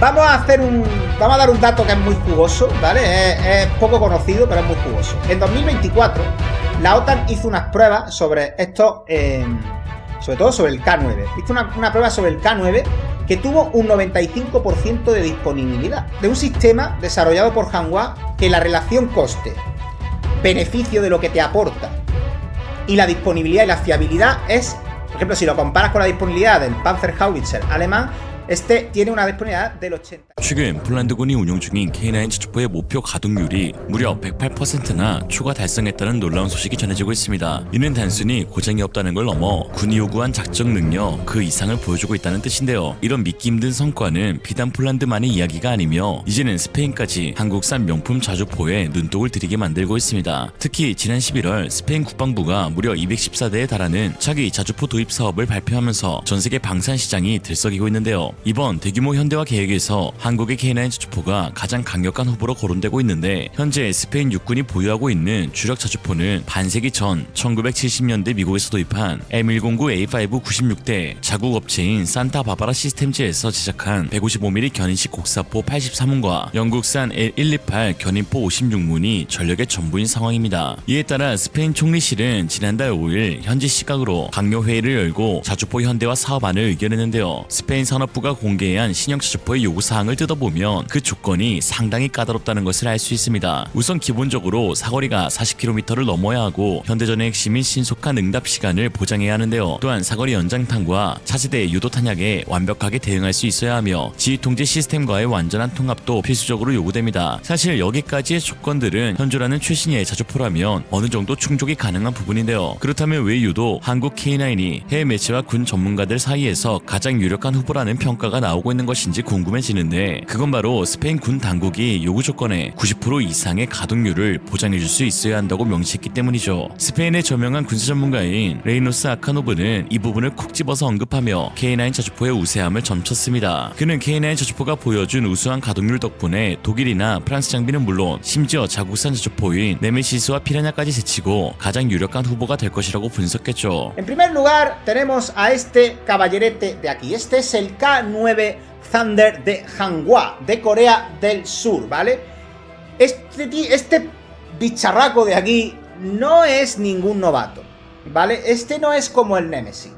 Vamos a dar un dato que es muy jugoso, ¿vale? Es poco conocido, pero es muy jugoso. En 2024, la OTAN hizo unas pruebas sobre esto, sobre todo sobre el K9. Hizo una prueba sobre el K9 que tuvo un 95% de disponibilidad de un sistema desarrollado por Hanwha que la relación coste-beneficio de lo que te aporta y la disponibilidad y la fiabilidad es, por ejemplo, si lo comparas con la disponibilidad del Panzerhaubitzer alemán, este tiene una disponibilidad del 80%. 최근 폴란드군이 운용 중인 K9 자주포의 목표 가동률이 무려 108%나 초과 달성했다는 놀라운 소식이 전해지고 있습니다. 이는 단순히 고장이 없다는 걸 넘어 군이 요구한 작전 능력 그 이상을 보여주고 있다는 뜻인데요. 이런 믿기 힘든 성과는 비단 폴란드만의 이야기가 아니며 이제는 스페인까지 한국산 명품 자주포에 눈독을 들이게 만들고 있습니다. 특히 지난 11월 스페인 국방부가 무려 214대에 달하는 차기 자주포 도입 사업을 발표하면서 전세계 방산 시장이 들썩이고 있는데요. 이번 대규모 현대화 계획에서 한국의 K9 자주포가 가장 강력한 후보로 거론되고 있는데 현재 스페인 육군이 보유하고 있는 주력 자주포는 반세기 전 1970년대 미국에서 도입한 M109A5 96대, 자국 업체인 산타바바라 시스템즈에서 제작한 155mm 견인식 곡사포 83문과 영국산 L128 견인포 56문이 전력의 전부인 상황입니다. 이에 따라 스페인 총리실은 지난달 5일 현지 시각으로 강요회의를 열고 자주포 현대화 사업안을 의결했는데요. 스페인 산업부가 공개한 신형 자주포의 요구사항을 뜯어보면 그 조건이 상당히 까다롭다는 것을 알 수 있습니다. 우선 기본적으로 사거리가 40km를 넘어야 하고 현대전의 핵심인 신속한 응답 시간을 보장해야 하는데요. 또한 사거리 연장탄과 차세대 유도 탄약에 완벽하게 대응할 수 있어야 하며 지휘통제 시스템과의 완전한 통합도 필수적으로 요구됩니다. 사실 여기까지의 조건들은 현존하는 최신의 자주포라면 어느 정도 충족이 가능한 부분인데요. 그렇다면 왜 유독 한국 K9이 해외 매체와 군 전문가들 사이에서 가장 유력한 후보라는 평가가 나오고 있는 것인지 궁금해지는데 그건 바로 스페인 군 당국이 요구 조건에 90% 이상의 가동률을 보장해줄 수 있어야 한다고 명시했기 때문이죠. 스페인의 저명한 군사 전문가인 레이노스 아카노브는 이 부분을 콕 집어서 언급하며 K9 자주포의 우세함을 점쳤습니다. 그는 K9 자주포가 보여준 우수한 가동률 덕분에 독일이나 프랑스 장비는 물론 심지어 자국산 자주포인 네메시스와 피라냐까지 제치고 가장 유력한 후보가 될 것이라고 분석했죠. En primer lugar, tenemos a este caballerete de aquí. Este es el K9 Thunder de Hanwha, de Corea del Sur, ¿vale? Este bicharraco de aquí no es ningún novato, ¿vale? Este no es como el Nemesis,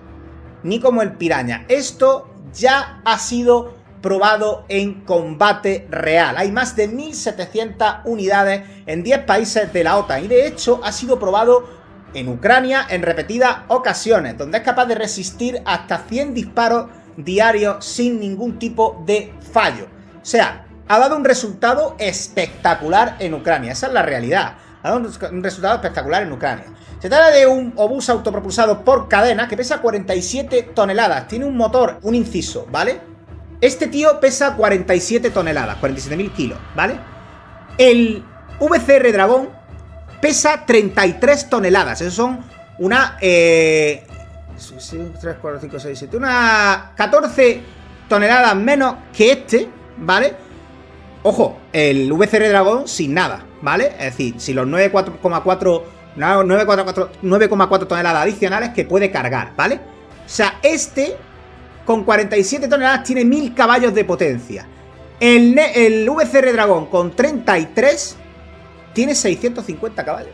ni como el Piranha. Esto ya ha sido probado en combate real. Hay más de 1700 unidades en 10 países de la OTAN y de hecho ha sido probado en Ucrania en repetidas ocasiones, donde es capaz de resistir hasta 100 disparos diarios sin ningún tipo de fallo. O sea, ha dado un resultado espectacular en Ucrania, esa es la realidad. Ha dado un resultado espectacular en Ucrania. Se trata de un obús autopropulsado por cadena que pesa 47 toneladas. Tiene un motor, un inciso, ¿vale? Este tío pesa 47 toneladas, 47.000 kilos, ¿vale? El VCR Dragón pesa 33 toneladas. Eso son una... 3, 4, 5, 6, 7... Una 14 toneladas menos que este, ¿vale? Ojo, el VCR Dragón sin nada, ¿vale? Es decir, si los 9,4 toneladas adicionales que puede cargar, ¿vale? O sea, este con 47 toneladas tiene 1000 caballos de potencia. El VCR Dragón con 33 tiene 650 caballos.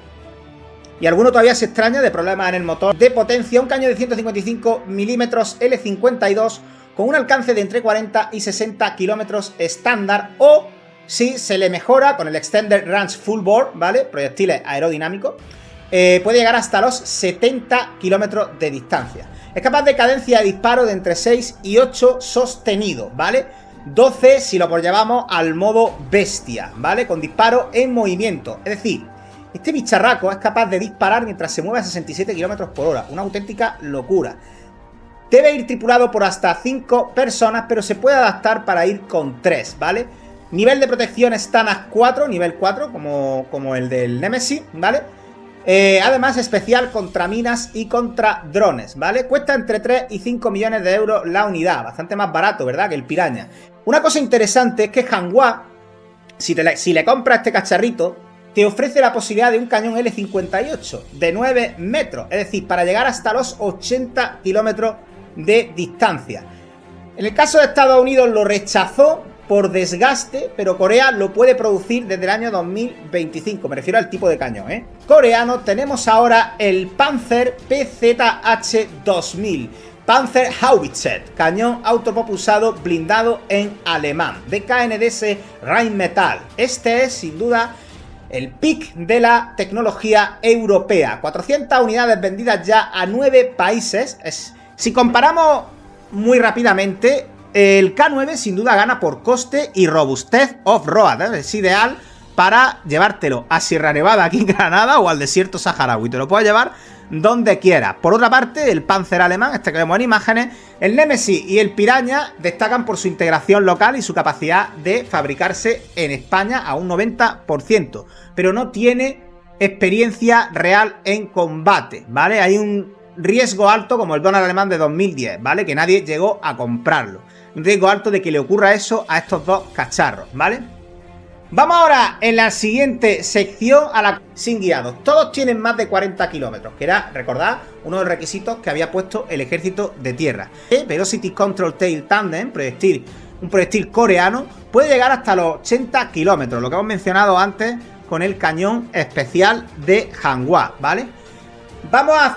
Y alguno todavía se extraña de problemas en el motor de potencia. Un cañón de 155 milímetros L52 con un alcance de entre 40 y 60 kilómetros estándar, o si se le mejora con el Extended Range Full Bore, ¿vale? Proyectiles aerodinámicos, puede llegar hasta los 70 kilómetros de distancia. Es capaz de cadencia de disparo de entre 6 y 8 sostenido, ¿vale? 12 si lo llevamos al modo bestia, ¿vale? Con disparo en movimiento. Es decir, este bicharraco es capaz de disparar mientras se mueve a 67 km por hora. Una auténtica locura. Debe ir tripulado por hasta 5 personas, pero se puede adaptar para ir con 3, ¿vale? Nivel de protección Stanag 4, nivel 4, como el del Nemesis, ¿vale? Además, especial contra minas y contra drones, ¿vale? Cuesta entre 3 y 5 millones de euros la unidad. Bastante más barato, ¿verdad? Que el Piranha. Una cosa interesante es que Hanwha, si le compras este cacharrito, te ofrece la posibilidad de un cañón L58 de 9 metros. Es decir, para llegar hasta los 80 kilómetros de distancia. En el caso de Estados Unidos lo rechazó por desgaste, pero Corea lo puede producir desde el año 2025, me refiero al tipo de cañón, coreano. Tenemos ahora el Panzer PZH-2000, Panzer Haubitzer, cañón autopropulsado blindado en alemán, de KNDS Rheinmetall. Este es, sin duda, el pick de la tecnología europea. 400 unidades vendidas ya a 9 países. Si comparamos muy rápidamente, el K9 sin duda gana por coste y robustez off-road, Es ideal para llevártelo a Sierra Nevada, aquí en Granada, o al desierto saharaui. Te lo puedes llevar donde quieras. Por otra parte, el Panzer alemán, este que vemos en imágenes, el Nemesis y el Piraña destacan por su integración local y su capacidad de fabricarse en España a un 90%, pero no tiene experiencia real en combate, ¿vale? Hay un riesgo alto, como el Donald alemán de 2010, ¿vale? Que nadie llegó a comprarlo. Un riesgo alto de que le ocurra eso a estos dos cacharros, ¿vale? Vamos ahora en la siguiente sección a la sin guiados. Todos tienen más de 40 kilómetros, que era, recordad, uno de los requisitos que había puesto el ejército de tierra. Velocity Control Tail Tandem, un proyectil coreano, puede llegar hasta los 80 kilómetros, lo que hemos mencionado antes con el cañón especial de Hanwha, ¿vale? Vamos a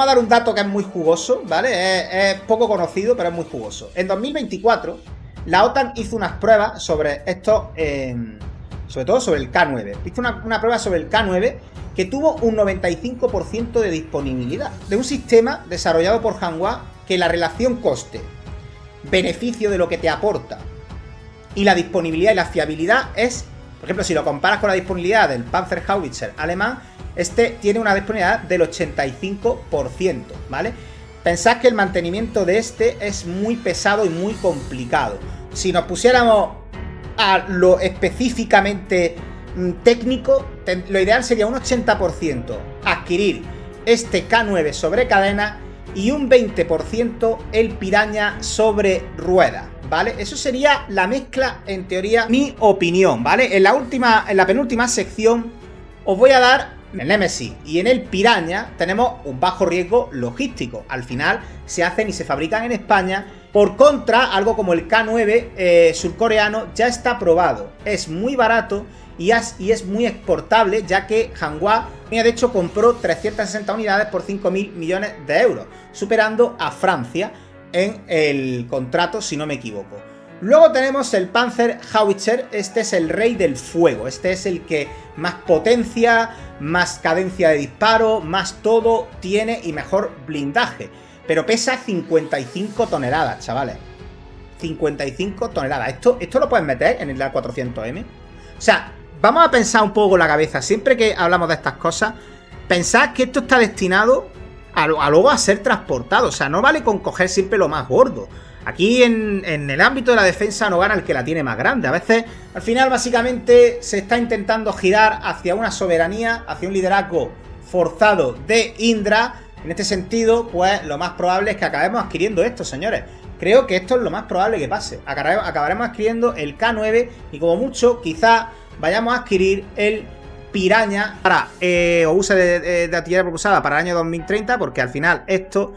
dar un dato que es muy jugoso, ¿vale? Es poco conocido, pero es muy jugoso. En 2024, la OTAN hizo unas pruebas sobre estos, sobre todo sobre el K9. Hizo una prueba sobre el K9 que tuvo un 95% de disponibilidad de un sistema desarrollado por Hanwha, que la relación coste-beneficio de lo que te aporta y la disponibilidad y la fiabilidad es, por ejemplo, si lo comparas con la disponibilidad del Panzer Haubitzer alemán, este tiene una disponibilidad del 85%, ¿vale? Pensad que el mantenimiento de este es muy pesado y muy complicado. Si nos pusiéramos a lo específicamente técnico, lo ideal sería un 80% adquirir este K9 sobre cadena y un 20% el Piraña sobre rueda, ¿vale? Eso sería la mezcla, en teoría, mi opinión, ¿vale? En la penúltima sección os voy a dar en el Nemesis y en el Piraña tenemos un bajo riesgo logístico. Al final se hacen y se fabrican en España. Por contra, algo como el K9 surcoreano ya está probado. Es muy barato y es muy exportable, ya que Hanwha, de hecho, compró 360 unidades por 5.000 millones de euros, superando a Francia en el contrato, si no me equivoco. Luego tenemos el Panzer Haubitzer. Este es el rey del fuego. Este es el que más potencia, más cadencia de disparo, más todo tiene y mejor blindaje. Pero pesa 55 toneladas, chavales. 55 toneladas. ¿Esto lo puedes meter en el A400M? O sea, vamos a pensar un poco con la cabeza. Siempre que hablamos de estas cosas, pensad que esto está destinado a luego a ser transportado. O sea, no vale con coger siempre lo más gordo. Aquí en el ámbito de la defensa no gana el que la tiene más grande. A veces, al final, básicamente, se está intentando girar hacia una soberanía, hacia un liderazgo forzado de Indra. En este sentido, pues lo más probable es que acabemos adquiriendo esto, señores. Creo que esto es lo más probable que pase. Acabaremos adquiriendo el K9 y como mucho, quizá vayamos a adquirir el Piraña para uso de artillería propulsada para el año 2030, porque al final esto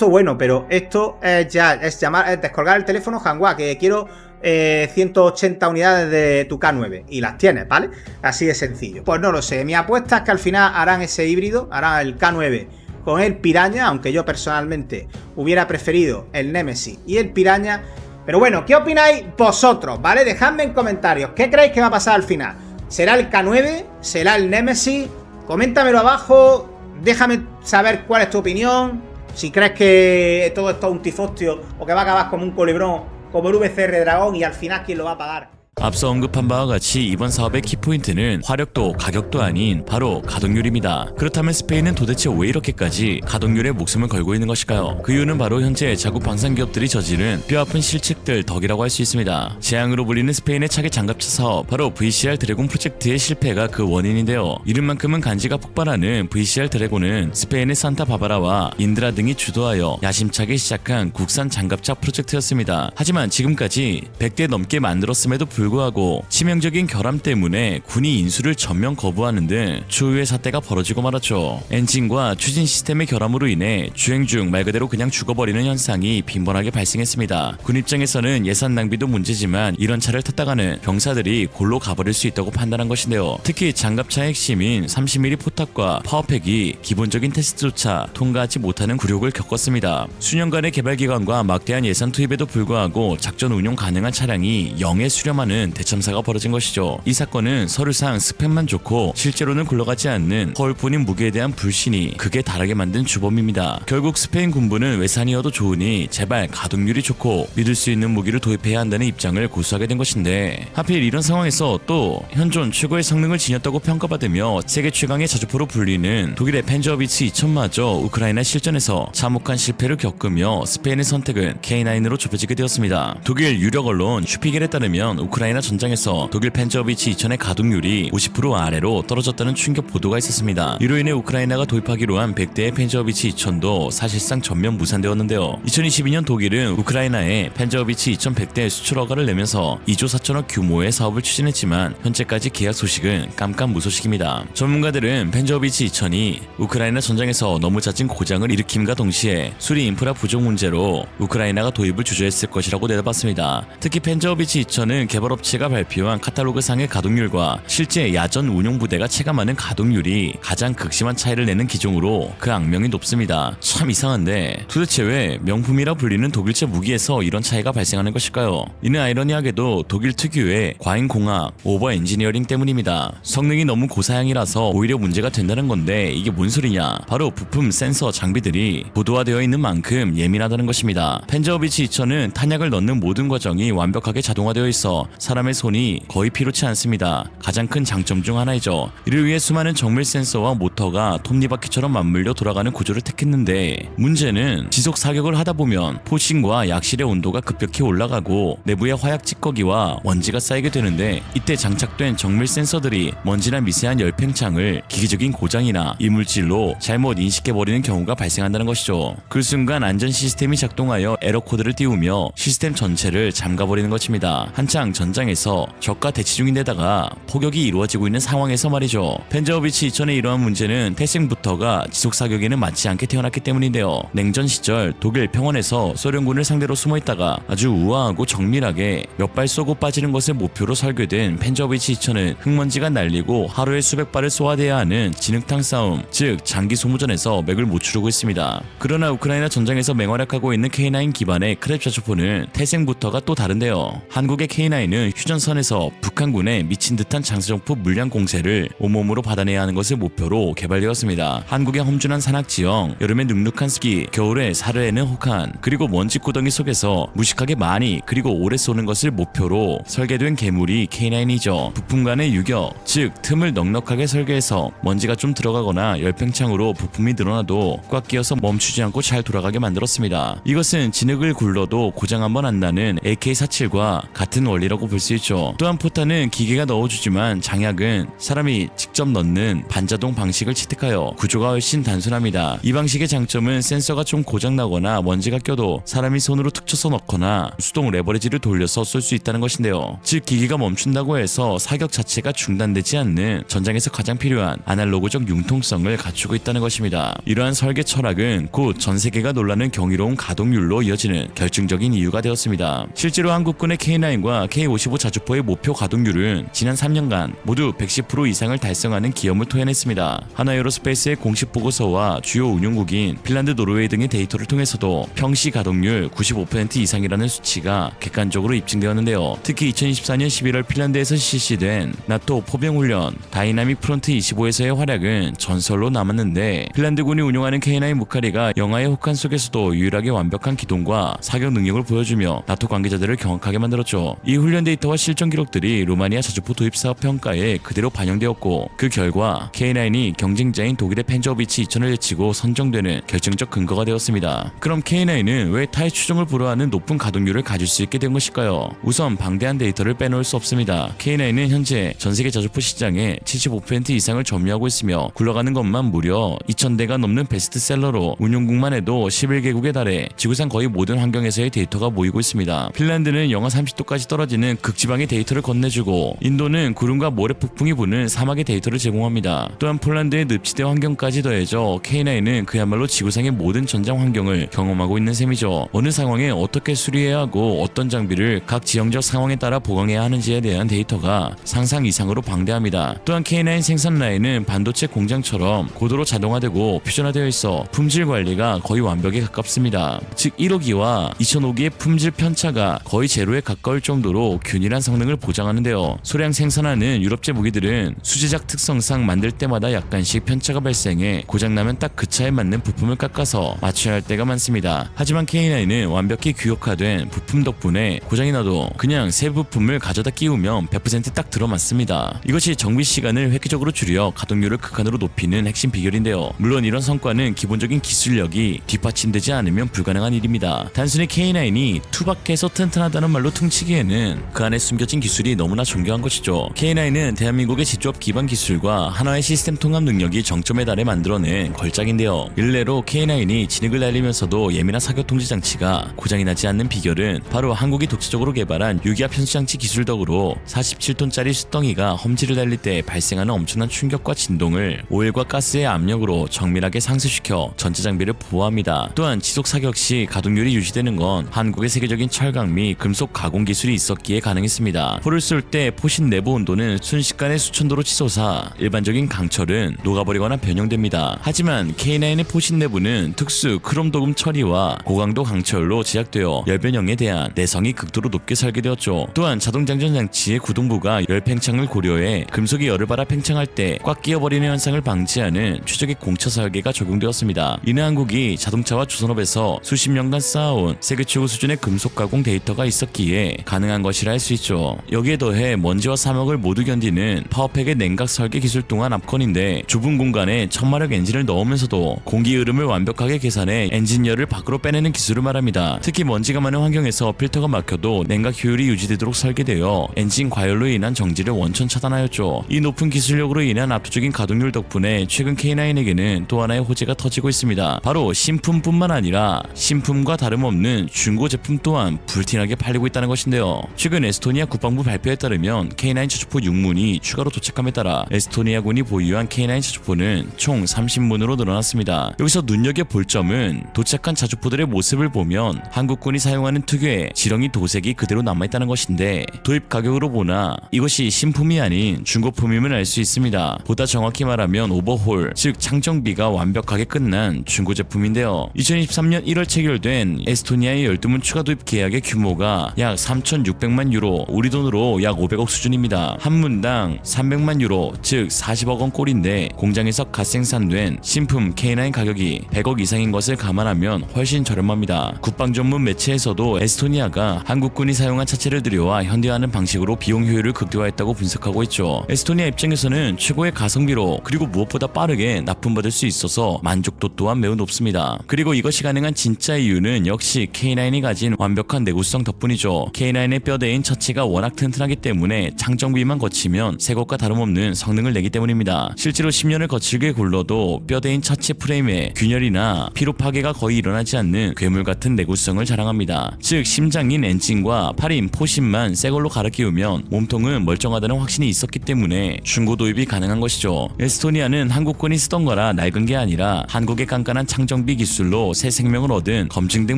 bueno, pero esto es descolgar el teléfono, Hanwha, que quiero 180 unidades de tu K9 y las tienes, ¿vale? Así de sencillo. Pues no lo sé, mi apuesta es que al final harán ese híbrido, harán el K9 con el Piraña, aunque yo personalmente hubiera preferido el Nemesis y el Piraña. Pero bueno, ¿qué opináis vosotros? ¿Vale? Dejadme en comentarios, ¿qué creéis que va a pasar al final? ¿Será el K9? ¿Será el Nemesis? Coméntamelo abajo, déjame saber cuál es tu opinión. Si crees que todo esto es un tifostio o que va a acabar como un colibrón, como el VCR Dragón, y al final ¿quién lo va a pagar? 앞서 언급한 바와 같이 이번 사업의 키포인트는 화력도 가격도 아닌 바로 가동률입니다. 그렇다면 스페인은 도대체 왜 이렇게까지 가동률에 목숨을 걸고 있는 것일까요? 그 이유는 바로 현재 자국 방산기업들이 저지른 뼈아픈 실책들 덕이라고 할 수 있습니다. 재앙으로 불리는 스페인의 차기 장갑차 사업, 바로 VCR 드래곤 프로젝트의 실패가 그 원인인데요. 이름만큼은 간지가 폭발하는 VCR 드래곤은 스페인의 산타 바바라와 인드라 등이 주도하여 야심차게 시작한 국산 장갑차 프로젝트였습니다. 하지만 지금까지 100대 넘게 만들었음에도 불구하고 불구하고 치명적인 결함 때문에 군이 인수를 전면 거부하는 등 초유의 사태가 벌어지고 말았죠. 엔진과 추진 시스템의 결함으로 인해 주행 중 말 그대로 그냥 죽어버리는 현상이 빈번하게 발생했습니다. 군 입장에서는 예산 낭비도 문제지만 이런 차를 탔다가는 병사들이 골로 가버릴 수 있다고 판단한 것인데요. 특히 장갑차의 핵심인 30mm 포탑과 파워팩이 기본적인 테스트조차 통과하지 못하는 굴욕을 겪었습니다. 수년간의 개발 기간과 막대한 예산 투입에도 불구하고 작전 운용 가능한 차량이 0에 수렴하는 대참사가 벌어진 것이죠. 이 사건은 서류상 스펙만 좋고 실제로는 굴러가지 않는 허울뿐인 무기에 대한 불신이 극에 달하게 만든 주범입니다. 결국 스페인 군부는 외산이어도 좋으니 제발 가동률이 좋고 믿을 수 있는 무기를 도입해야 한다는 입장을 고수하게 된 것인데, 하필 이런 상황에서 또 현존 최고의 성능을 지녔다고 평가받으며 세계 최강의 자주포로 불리는 독일의 펜저비츠 2000마저 우크라이나 실전에서 참혹한 실패를 겪으며 스페인의 선택은 K9으로 좁혀지게 되었습니다. 독일 유력 언론 슈피겔에 따르면 우크라이나 전장에서 독일 펜저비츠 2000의 가동률이 50% 아래로 떨어졌다는 충격 보도가 있었습니다. 이로 인해 우크라이나가 도입하기로 한 100대의 펜저비츠 2000도 사실상 전면 무산되었는데요. 2022년 독일은 우크라이나에 펜저비츠 2100대 수출 허가를 내면서 2조 4천억 규모의 사업을 추진했지만 현재까지 계약 소식은 깜깜무소식입니다. 전문가들은 펜저비츠 2000이 우크라이나 전장에서 너무 잦은 고장을 일으킴과 동시에 수리 인프라 부족 문제로 우크라이나가 도입을 주저했을 것이라고 내다봤습니다. 특히 펜저비츠 2000은 개발업체가 발표한 카탈로그상의 가동률과 실제 야전 운용 부대가 체감하는 가동률이 가장 극심한 차이를 내는 기종으로 그 악명이 높습니다. 참 이상한데 도대체 왜 명품이라 불리는 독일제 무기에서 이런 차이가 발생하는 것일까요? 이는 아이러니하게도 독일 특유의 과잉공학, 오버 엔지니어링 때문입니다. 성능이 너무 고사양이라서 오히려 문제가 된다는 건데 이게 뭔 소리냐? 바로 부품, 센서, 장비들이 고도화되어 있는 만큼 예민하다는 것입니다. 펜저비츠 2000은 탄약을 넣는 모든 과정이 완벽하게 자동화되어 있어 사람의 손이 거의 필요치 않습니다. 가장 큰 장점 중 하나이죠. 이를 위해 수많은 정밀 센서와 모터가 톱니바퀴처럼 맞물려 돌아가는 구조를 택했는데, 문제는 지속 사격을 하다 보면 포신과 약실의 온도가 급격히 올라가고 내부에 화약 찌꺼기와 먼지가 쌓이게 되는데, 이때 장착된 정밀 센서들이 먼지나 미세한 열팽창을 기계적인 고장이나 이물질로 잘못 인식해버리는 경우가 발생한다는 것이죠. 그 순간 안전 시스템이 작동하여 에러 코드를 띄우며 시스템 전체를 잠가버리는 것입니다. 한창 전장에서 적과 대치 중인데다가 포격이 이루어지고 있는 상황에서 말이죠. 펜저비츠 2000의 이러한 문제는 태생부터가 지속 사격에는 맞지 않게 태어났기 때문인데요. 냉전 시절 독일 평원에서 소련군을 상대로 숨어있다가 아주 우아하고 정밀하게 몇 발 쏘고 빠지는 것을 목표로 설계된 펜저비츠 2000은 흙먼지가 날리고 하루에 수백 발을 쏘아대야 하는 진흙탕 싸움, 즉 장기 소모전에서 맥을 못 추르고 있습니다. 그러나 우크라이나 전장에서 맹활약하고 있는 K9 기반의 크랩 자주포는 태생부터가 또 다른데요. 한국의 K9은 휴전선에서 북한군의 미친 듯한 장수정포 물량 공세를 온몸으로 받아내야 하는 것을 목표로 개발되었습니다. 한국의 험준한 산악지형, 여름에 눅눅한 습기, 겨울에 사르에는 혹한, 그리고 먼지 구덩이 속에서 무식하게 많이 그리고 오래 쏘는 것을 목표로 설계된 괴물이 K9이죠. 부품 간의 유격, 즉 틈을 넉넉하게 설계해서 먼지가 좀 들어가거나 열팽창으로 부품이 늘어나도 꽉 끼어서 멈추지 않고 잘 돌아가게 만들었습니다. 이것은 진흙을 굴러도 고장 한번 안 나는 AK-47과 같은 원리라고 볼 수 있죠. 또한 포탄은 기계가 넣어주지만 장약은 사람이 직접 넣는 반자동 방식을 채택하여 구조가 훨씬 단순합니다. 이 방식의 장점은 센서가 좀 고장나거나 먼지가 껴도 사람이 손으로 툭 쳐서 넣거나 수동 레버리지를 돌려서 쏠 수 있다는 것인데요. 즉 기계가 멈춘다고 해서 사격 자체가 중단되지 않는 전장에서 가장 필요한 아날로그적 융통성을 갖추고 있다는 것입니다. 이러한 설계 철학은 곧 전세계가 놀라는 경이로운 가동률로 이어지는 결정적인 이유가 되었습니다. 실제로 한국군의 K9과 K55 자주포의 목표 가동률은 지난 3년간 모두 110% 이상을 달성하는 기염을 토해냈습니다. 하나에어로스페이스의 공식 보고서와 주요 운용국인 핀란드, 노르웨이 등의 데이터를 통해서도 평시 가동률 95% 이상이라는 수치가 객관적으로 입증되었는데요. 특히 2024년 11월 핀란드에서 실시된 나토 포병훈련 다이나믹 프론트 25에서의 활약은 전설로 남았는데, 핀란드군이 운용하는 K9 무카리가 영하의 혹한 속에서도 유일하게 완벽한 기동과 사격 능력을 보여주며 나토 관계자들을 경악하게 만들었죠. 이 훈련 데이터와 실전 기록들이 루마니아 자주포 도입 사업 평가에 그대로 반영되었고, 그 결과 K9이 경쟁자인 독일의 펜저비츠 2000을 제치고 선정되는 결정적 근거가 되었습니다. 그럼 K9은 왜 타의 추종을 불허하는 높은 가동률을 가질 수 있게 된 것일까요? 우선 방대한 데이터를 빼놓을 수 없습니다. K9은 현재 전세계 자주포 시장의 75% 이상을 점유하고 있으며 굴러가는 것만 무려 2000대가 넘는 베스트셀러로 운용국만 해도 11개국에 달해 지구상 거의 모든 환경에서의 데이터가 모이고 있습니다. 핀란드는 영하 30도까지 떨어지는 아프리카는 극지방의 데이터를 건네주고 인도는 구름과 모래 폭풍이 부는 사막의 데이터를 제공합니다. 또한 폴란드의 늪지대 환경까지 더해져 K9은 그야말로 지구상의 모든 전장 환경을 경험하고 있는 셈이죠. 어느 상황에 어떻게 수리해야 하고 어떤 장비를 각 지형적 상황에 따라 보강해야 하는지에 대한 데이터가 상상 이상으로 방대합니다. 또한 K9 생산 라인은 반도체 공장처럼 고도로 자동화되고 퓨전화되어 있어 품질 관리가 거의 완벽에 가깝습니다. 즉 1호기와 2005기의 품질 편차가 거의 제로에 가까울 정도로 균일한 성능을 보장하는데요. 소량 생산하는 유럽제 무기들은 수제작 특성상 만들 때마다 약간씩 편차가 발생해 고장나면 딱 그 차에 맞는 부품을 깎아서 맞춰야 할 때가 많습니다. 하지만 K9은 완벽히 규격화된 부품 덕분에 고장이 나도 그냥 새 부품을 가져다 끼우면 100% 딱 들어맞습니다. 이것이 정비 시간을 획기적으로 줄여 가동률을 극한으로 높이는 핵심 비결인데요. 물론 이런 성과는 기본적인 기술력이 뒷받침되지 않으면 불가능한 일입니다. 단순히 K9이 투박해서 튼튼하다는 말로 퉁치기에는 그 안에 숨겨진 기술이 너무나 존경한 것이죠. K9은 대한민국의 직조업 기반 기술과 하나의 시스템 통합 능력이 정점에 달해 만들어낸 걸작인데요. 일례로 K9이 진흙을 날리면서도 예민한 사격 통제 장치가 고장이 나지 않는 비결은 바로 한국이 독자적으로 개발한 유기압 현수장치 기술 덕으로 47톤짜리 숫덩이가 험지를 달릴 때 발생하는 엄청난 충격과 진동을 오일과 가스의 압력으로 정밀하게 상쇄시켜 전체 장비를 보호합니다. 또한 지속 사격 시 가동률이 유지되는 건 한국의 세계적인 철강 및 금속 가공 기술이 있었기에 가능했습니다. 포를 쏠 때 포신 내부 온도는 순식간에 수천도로 치솟아 일반적인 강철은 녹아버리거나 변형됩니다. 하지만 K9의 포신 내부는 특수 크롬 도금 처리와 고강도 강철로 제작되어 열변형에 대한 내성이 극도로 높게 설계되었죠. 또한 자동 장전 장치의 구동부가 열 팽창을 고려해 금속이 열을 받아 팽창할 때 꽉 끼어버리는 현상을 방지하는 최적의 공차 설계가 적용되었습니다. 이는 한국이 자동차와 조선업에서 수십 년간 쌓아온 세계 최고 수준의 금속 가공 데이터가 있었기에 가능한 것이라 할 수 있죠. 여기에 더해 먼지와 사막을 모두 견디는 파워팩의 냉각 설계 기술 또한 압권인데 좁은 공간에 1000마력 엔진을 넣으면서도 공기 흐름을 완벽하게 계산해 엔진열을 밖으로 빼내는 기술을 말합니다. 특히 먼지가 많은 환경에서 필터가 막혀도 냉각 효율이 유지되도록 설계되어 엔진 과열로 인한 정지를 원천 차단하였죠. 이 높은 기술력으로 인한 압도적인 가동률 덕분에 최근 K9에게는 또 하나의 호재가 터지고 있습니다. 바로 신품뿐만 아니라 신품과 다름없는 중고 제품 또한 불티나게 팔리고 있다는 것인데요. 최근 에스토니아 국방부 발표에 따르면 K9 자주포 6문이 추가로 도착함에 따라 에스토니아군이 보유한 K9 자주포는 총 30문으로 늘어났습니다. 여기서 눈여겨볼 점은 도착한 자주포들의 모습을 보면 한국군이 사용하는 특유의 지렁이 도색이 그대로 남아있다는 것인데 도입 가격으로 보나 이것이 신품이 아닌 중고품임을 알 수 있습니다. 보다 정확히 말하면 오버홀, 즉 창정비가 완벽하게 끝난 중고 제품인데요. 2023년 1월 체결된 에스토니아의 12문 추가 도입 계약의 규모가 약 3,600만 유로, 우리 돈으로 약 500억 수준입니다. 한 문당 300만 유로, 즉 40억 원 꼴인데 공장에서 갓 생산된 신품 K9 가격이 100억 이상인 것을 감안하면 훨씬 저렴합니다. 국방 전문 매체에서도 에스토니아가 한국군이 사용한 차체를 들여와 현대화하는 방식으로 비용 효율을 극대화했다고 분석하고 있죠. 에스토니아 입장에서는 최고의 가성비로 그리고 무엇보다 빠르게 납품받을 수 있어서 만족도 또한 매우 높습니다. 그리고 이것이 가능한 진짜 이유는 역시 K9이 가진 완벽한 내구성 덕분이죠. K9의 뼈대인 차체가 워낙 튼튼하기 때문에 창정비만 거치면 새 것과 다름없는 성능을 내기 때문입니다. 실제로 10년을 거칠게 굴러도 뼈대인 차체 프레임에 균열이나 피로 파괴가 거의 일어나지 않는 괴물 같은 내구성을 자랑합니다. 즉 심장인 엔진과 팔인 포신만 새 걸로 갈아 끼우면 몸통은 멀쩡하다는 확신이 있었기 때문에 중고 도입이 가능한 것이죠. 에스토니아는 한국군이 쓰던 거라 낡은 게 아니라 한국의 깐깐한 창정비 기술로 새 생명을 얻은 검증된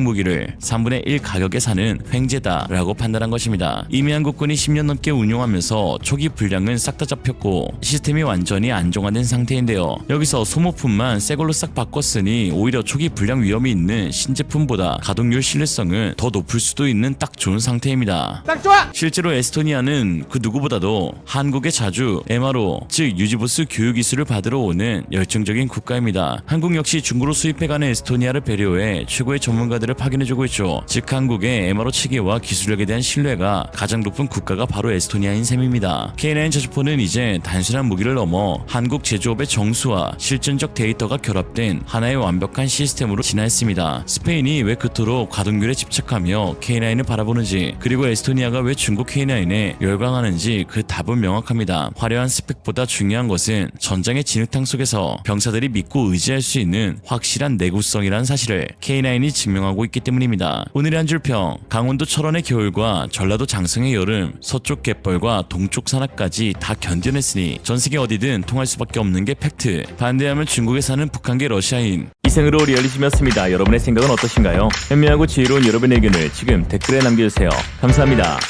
무기를 3분의 1 가격에 사는 횡재다라고 판단한 것입니다. 이미 한국군이 10년 넘게 운용하면서 초기 불량은 싹 다 잡혔고 시스템이 완전히 안정화된 상태인데요. 여기서 소모품만 새 걸로 싹 바꿨으니 오히려 초기 불량 위험이 있는 신제품보다 가동률 신뢰성은 더 높을 수도 있는 딱 좋은 상태입니다. 딱 좋아! 실제로 에스토니아는 그 누구보다도 한국의 자주 MRO 즉 유지보수 교육 기술을 받으러 오는 열정적인 국가입니다. 한국 역시 중고로 수입해가는 에스토니아를 배려해 최고의 전문가들을 파견해주고 있죠. 즉 한국의 MRO 체계와 기술력에 대한 신뢰가 가장 높은 국가가 바로 에스토니아인 셈입니다. K9 자주포는 이제 단순한 무기를 넘어 한국 제조업의 정수와 실전적 데이터가 결합된 하나의 완벽한 시스템으로 진화했습니다. 스페인이 왜 그토록 가동률에 집착하며 K9을 바라보는지 그리고 에스토니아가 왜 중국 K9에 열광하는지 그 답은 명확합니다. 화려한 스펙보다 중요한 것은 전장의 진흙탕 속에서 병사들이 믿고 의지할 수 있는 확실한 내구성이라는 사실을 K9이 증명하고 있기 때문입니다. 오늘의 한 줄 평, 강원도 철원의 겨울과 전라도 더불어도 장성의 여름, 서쪽 갯벌과 동쪽 산악까지 다 견뎌냈으니 전 세계 어디든 통할 수밖에 없는 게 팩트. 반대하면 중국에 사는 북한계 러시아인. 이생으로 리얼리즘이었습니다. 여러분의 생각은 어떠신가요? 현명하고 지혜로운 여러분의 의견을 지금 댓글에 남겨주세요. 감사합니다.